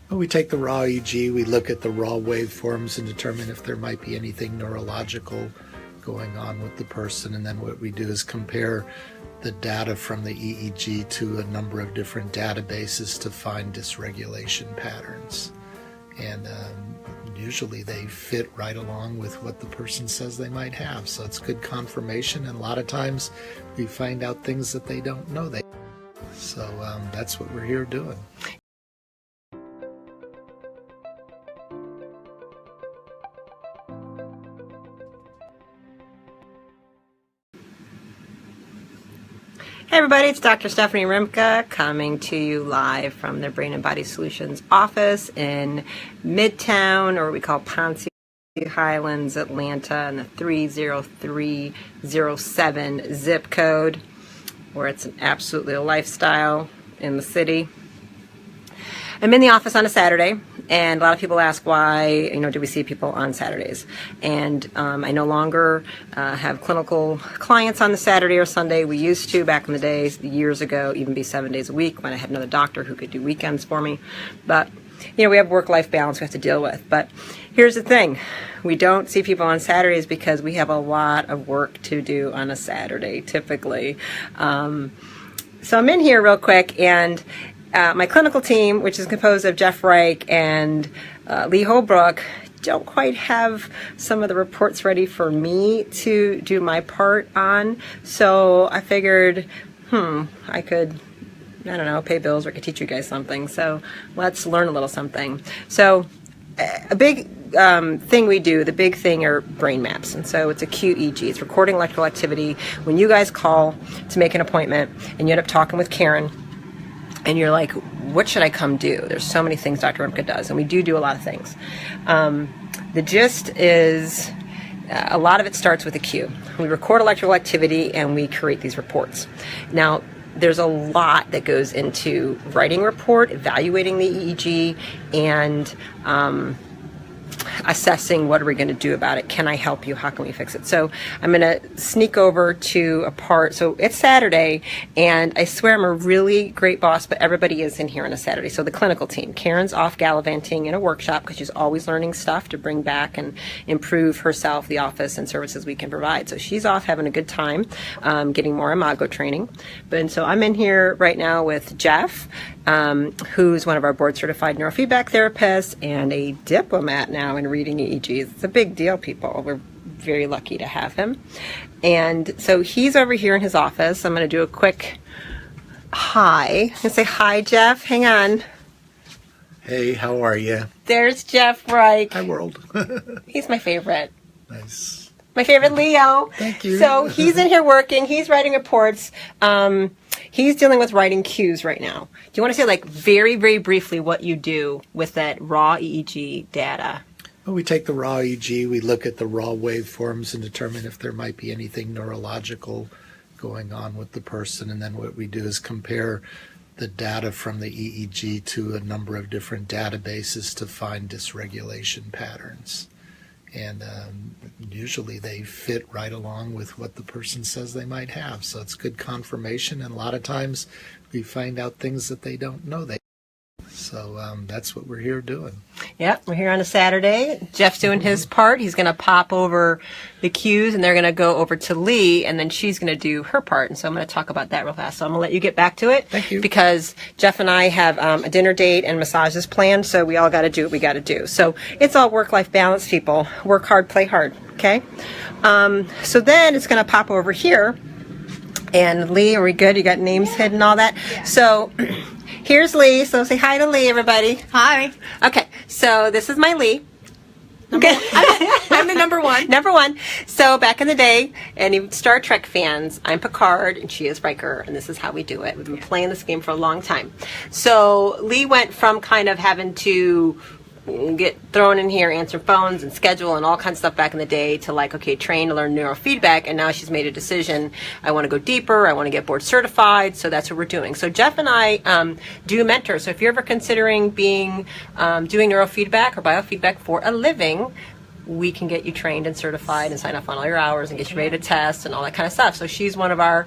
Well, we take the raw EEG, we look at the raw waveforms and determine if there might be anything neurological going on with the person, and then what we do is compare the data from the EEG to a number of different databases to find dysregulation patterns. And usually they fit right along with what the person says they might have. So it's good confirmation, and a lot of times we find out things that they don't know they. So that's what we're here doing. Hey everybody, it's Dr. Stephanie Rimka coming to you live from the Brain and Body Solutions office in Midtown, or what we call Ponce Highlands, Atlanta, in the 30307 zip code, where it's absolutely a lifestyle in the city. I'm in the office on a Saturday, and a lot of people ask why, do we see people on Saturdays? And I no longer have clinical clients on the Saturday or Sunday. We used to back in the days, years ago, even be 7 days a week when I had another doctor who could do weekends for me. But, we have work-life balance we have to deal with. But here's the thing. We don't see people on Saturdays because we have a lot of work to do on a Saturday, typically. So I'm in here real quick, and my clinical team, which is composed of Jeff Reich and Lee Holbrook, don't quite have some of the reports ready for me to do my part on. So I figured, I could, pay bills, or I could teach you guys something. So let's learn a little something. So a big thing we do, the big thing are brain maps. And so it's a QEEG. It's recording electrical activity. When you guys call to make an appointment and you end up talking with Karen, and you're like, what should I come do? There's so many things Dr. Rimka does, and we do a lot of things. The gist is a lot of it starts with a cue. We record electrical activity, and we create these reports. Now, there's a lot that goes into writing a report, evaluating the EEG, and assessing what are we going to do about it. Can I help you? How can we fix it? So I'm going to sneak over to a part. So it's Saturday, and I swear I'm a really great boss, but everybody is in here on a Saturday. So the clinical team, Karen's off gallivanting in a workshop because she's always learning stuff to bring back and improve herself, the office, and services we can provide. So she's off having a good time, getting more Imago training. And so I'm in here right now with Jeff, who's one of our board certified neurofeedback therapists and a diplomat now in reading EEGs. It's a big deal, people. We're very lucky to have him. And so he's over here in his office. I'm going to do a quick hi. I'm going to say hi, Jeff. Hang on. Hey, how are you? There's Jeff Reich. Hi, world. He's my favorite. Nice. My favorite Leo. Thank you. So he's in here working. He's writing reports. He's dealing with writing cues right now. Do you want to say, very, very briefly what you do with that raw EEG data? Well, we take the raw EEG, we look at the raw waveforms and determine if there might be anything neurological going on with the person, and then what we do is compare the data from the EEG to a number of different databases to find dysregulation patterns. And usually they fit right along with what the person says they might have. So it's good confirmation, and a lot of times we find out things that they don't know they. So that's what we're here doing. Yep, we're here on a Saturday. Jeff's doing his part. He's going to pop over the cues, and they're going to go over to Lee, and then she's going to do her part. And so I'm going to talk about that real fast. So I'm going to let you get back to it. Thank you. Because Jeff and I have a dinner date and massages planned, so we all got to do what we got to do. So it's all work-life balance, people. Work hard, play hard, okay? So then it's going to pop over here. And Lee, are we good? You got names hidden and all that? Yeah. So here's Lee. So say hi to Lee, everybody. Hi. Okay, so this is my Lee. Okay. I'm the number one. Number one. So back in the day, any Star Trek fans, I'm Picard and she is Riker, and this is how we do it. We've been playing this game for a long time. So Lee went from kind of having to get thrown in here, answer phones and schedule and all kinds of stuff back in the day to train to learn neurofeedback, and now she's made a decision. I want to go deeper. I want to get board certified. So that's what we're doing. So Jeff and I do mentor. So if you're ever considering doing neurofeedback or biofeedback for a living, we can get you trained and certified and sign up on all your hours and get you ready to test and all that kind of stuff. So she's one of our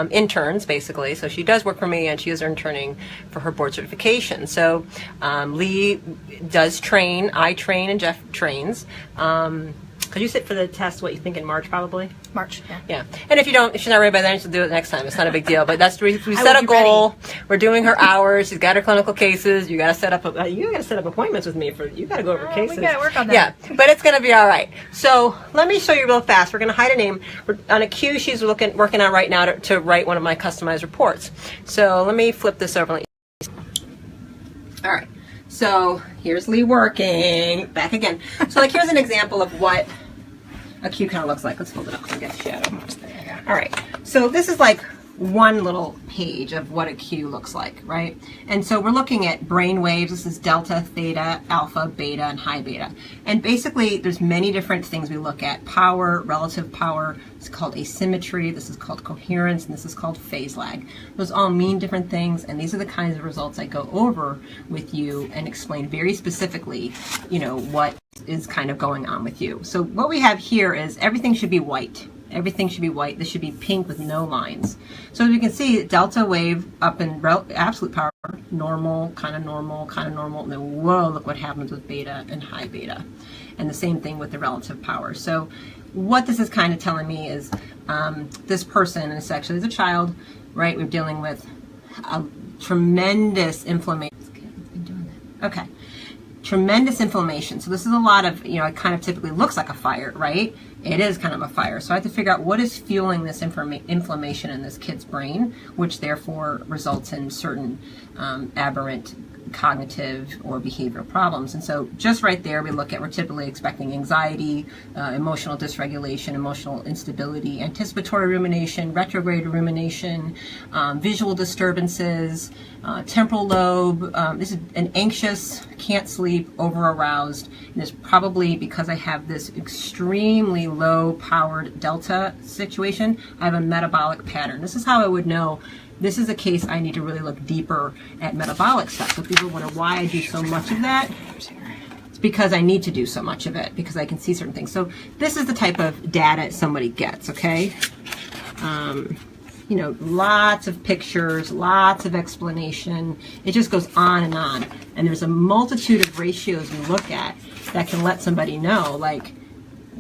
interns, basically. So she does work for me, and she is interning for her board certification. So Lee does train, I train, and Jeff trains. Could you sit for the test, what you think, in March, probably? March, yeah. Yeah. And if she's not ready by then, she'll do it next time. It's not a big deal. But we set a goal. Ready. We're doing her hours. She's got her clinical cases. You got to set up appointments with me you got to go over cases. We got to work on that. Yeah. But it's going to be all right. So let me show you real fast. We're going to hide a name. On a Q, she's working on right now to write one of my customized reports. So let me flip this over. All right. So here's Lee working. Back again. So here's an example of what a Q kind of looks like. Let's hold it up so I get the shadow. All right. So this is like one little page of what a Q looks like, right? And so we're looking at brain waves. This is delta, theta, alpha, beta, and high beta. And basically, there's many different things we look at. Power, relative power. It's called asymmetry. This is called coherence, and this is called phase lag. Those all mean different things, and these are the kinds of results I go over with you and explain very specifically, what is kind of going on with you. So what we have here is everything should be white. Everything should be white. This should be pink with no lines. So as you can see, delta wave up in absolute power, normal, kind of normal, kind of normal, and then whoa, look what happens with beta and high beta. And the same thing with the relative power. So what this is kind of telling me is this person, and it's actually as a child, right, we're dealing with a tremendous inflammation. Okay. Tremendous inflammation. So this is a lot of, it kind of typically looks like a fire, right? It is kind of a fire. So I have to figure out what is fueling this inflammation in this kid's brain, which therefore results in certain aberrant cognitive or behavioral problems. And so just right there, we're typically expecting anxiety, emotional dysregulation, emotional instability, anticipatory rumination, retrograde rumination, visual disturbances, temporal lobe. This is an anxious, can't sleep, over-aroused. And it's probably because I have this extremely low-powered delta situation, I have a metabolic pattern. This is how I would know this is a case I need to really look deeper at metabolic stuff. So people wonder why I do so much of that. It's because I need to do so much of it, because I can see certain things. So this is the type of data somebody gets, okay? Lots of pictures, lots of explanation. It just goes on. And there's a multitude of ratios we look at that can let somebody know, like,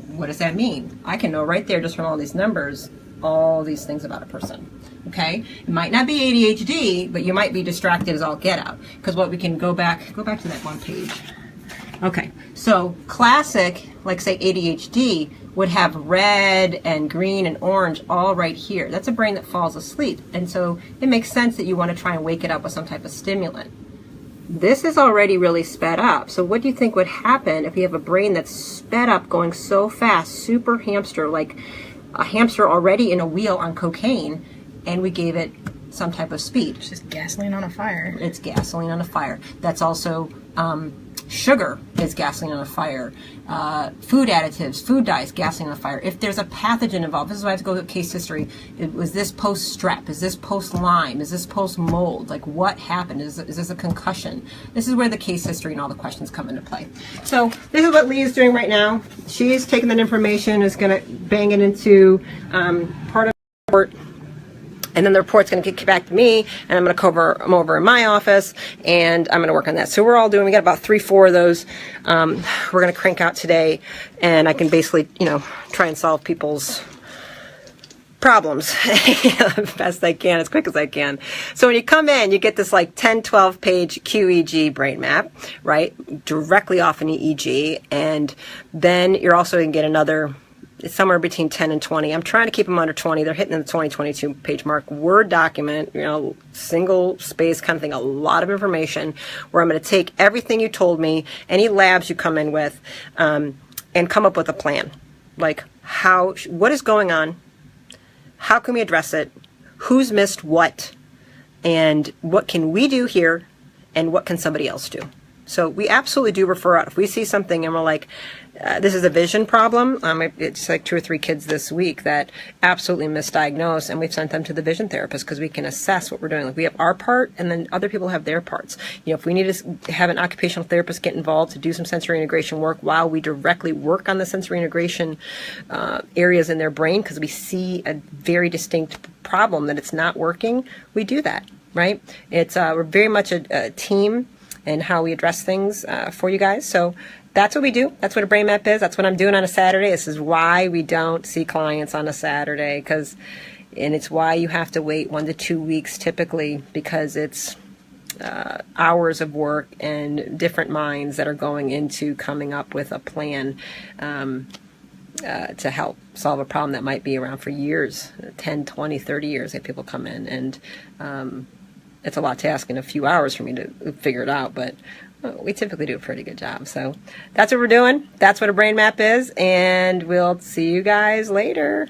what does that mean? I can know right there just from all these numbers, all these things about a person. Okay, it might not be ADHD, but you might be distracted as all get out. Because what we can go back to that one page. Okay, so classic, like say ADHD, would have red and green and orange all right here. That's a brain that falls asleep. And so it makes sense that you want to try and wake it up with some type of stimulant. This is already really sped up. So what do you think would happen if you have a brain that's sped up, going so fast, super hamster, like a hamster already in a wheel on cocaine, and we gave it some type of speed? It's just gasoline on a fire. It's gasoline on a fire. That's also sugar is gasoline on a fire. Food additives, food dyes, gasoline on a fire. If there's a pathogen involved, this is why I have to go to case history. Was this post-strep? Is this post-Lyme? Is this post-mold? Like, what happened? Is this a concussion? This is where the case history and all the questions come into play. So this is what Lee is doing right now. She's taking that information, is going to bang it into part of the report. And then the report's going to get back to me, and I'm going to cover them over in my office, and I'm going to work on that. So we got about 3-4 of those we're going to crank out today, and I can basically, try and solve people's problems as best I can, as quick as I can. So when you come in, you get this like 10, 12 page QEEG brain map, right? Directly off an EEG, and then you're also going to get another. It's somewhere between 10 and 20. I'm trying to keep them under 20. They're hitting the 20, 22 page mark. Word document, single space kind of thing, a lot of information where I'm going to take everything you told me, any labs you come in with, and come up with a plan. Like what is going on? How can we address it? Who's missed what? And what can we do here? And what can somebody else do? So we absolutely do refer out. If we see something and we're like, this is a vision problem, it's like 2 or 3 kids this week that absolutely misdiagnosed, and we've sent them to the vision therapist because we can assess what we're doing. Like, we have our part, and then other people have their parts. You know, if we need to have an occupational therapist get involved to do some sensory integration work while we directly work on the sensory integration areas in their brain, because we see a very distinct problem that it's not working, we do that, right? It's we're very much a team and how we address things for you guys. So that's what we do. That's what a brain map is. That's what I'm doing on a Saturday. This is why we don't see clients on a Saturday, and it's why you have to wait 1 to 2 weeks typically, because it's hours of work and different minds that are going into coming up with a plan to help solve a problem that might be around for years, 10, 20, 30 years that people come in. And it's a lot to ask in a few hours for me to figure it out, but we typically do a pretty good job. So that's what we're doing. That's what a brain map is, and we'll see you guys later.